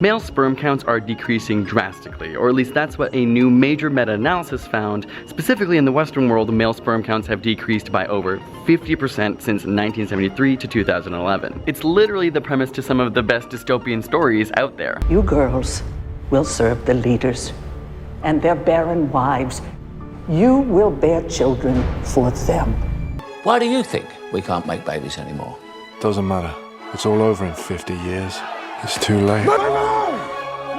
Male sperm counts are decreasing drastically, or at least that's what a new major meta-analysis found. Specifically in the Western world, male sperm counts have decreased by over 50% since 1973 to 2011. It's literally the premise to some of the best dystopian stories out there. You girls will serve the leaders and their barren wives. You will bear children for them. Why do you think we can't make babies anymore? Doesn't matter. It's all over in 50 years. It's too late.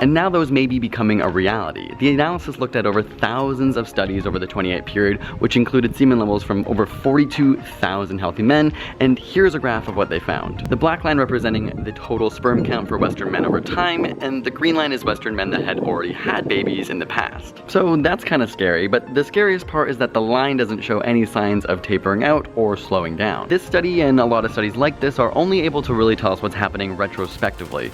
And now those may be becoming a reality. The analysis looked at over thousands of studies over the 28 period, which included semen levels from over 42,000 healthy men, and here's a graph of what they found. The black line representing the total sperm count for Western men over time, and the green line is Western men that had already had babies in the past. So that's kind of scary, but the scariest part is that the line doesn't show any signs of tapering out or slowing down. This study and a lot of studies like this are only able to really tell us what's happening retrospectively.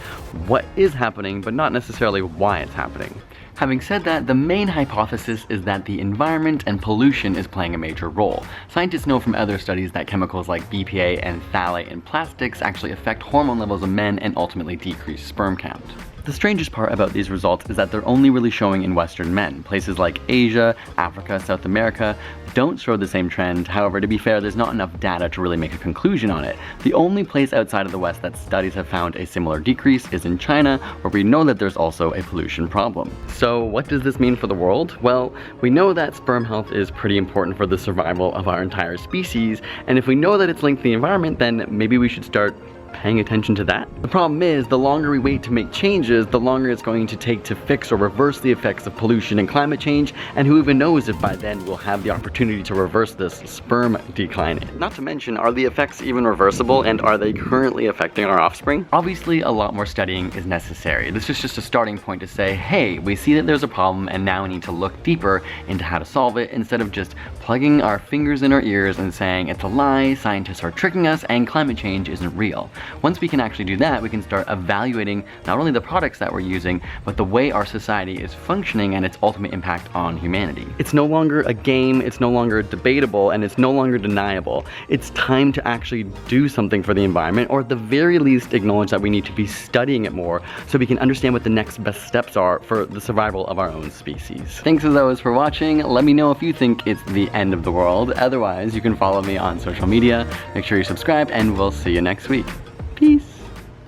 What is happening, but not necessarily why it's happening. Having said that, the main hypothesis is that the environment and pollution is playing a major role. Scientists know from other studies that chemicals like BPA and phthalate in plastics actually affect hormone levels of men and ultimately decrease sperm count. The strangest part about these results is that they're only really showing in Western men. Places like Asia, Africa, South America don't show the same trend. However, to be fair, there's not enough data to really make a conclusion on it. The only place outside of the West that studies have found a similar decrease is in China, where we know that there's also a pollution problem. So what does this mean for the world? Well, we know that sperm health is pretty important for the survival of our entire species, and if we know that it's linked to the environment, then maybe we should start paying attention to that. The problem is, the longer we wait to make changes, the longer it's going to take to fix or reverse the effects of pollution and climate change, and who even knows if by then we'll have the opportunity to reverse this sperm decline. Not to mention, are the effects even reversible, and are they currently affecting our offspring? Obviously, a lot more studying is necessary. This is just a starting point to say, hey, we see that there's a problem, and now we need to look deeper into how to solve it, instead of just plugging our fingers in our ears and saying it's a lie, scientists are tricking us, and climate change isn't real. Once we can actually do that, we can start evaluating not only the products that we're using, but the way our society is functioning and its ultimate impact on humanity. It's no longer a game, it's no longer debatable, and it's no longer deniable. It's time to actually do something for the environment, or at the very least acknowledge that we need to be studying it more so we can understand what the next best steps are for the survival of our own species. Thanks as always for watching. Let me know if you think it's the end of the world. Otherwise, you can follow me on social media. Make sure you subscribe, and we'll see you next week. Peace.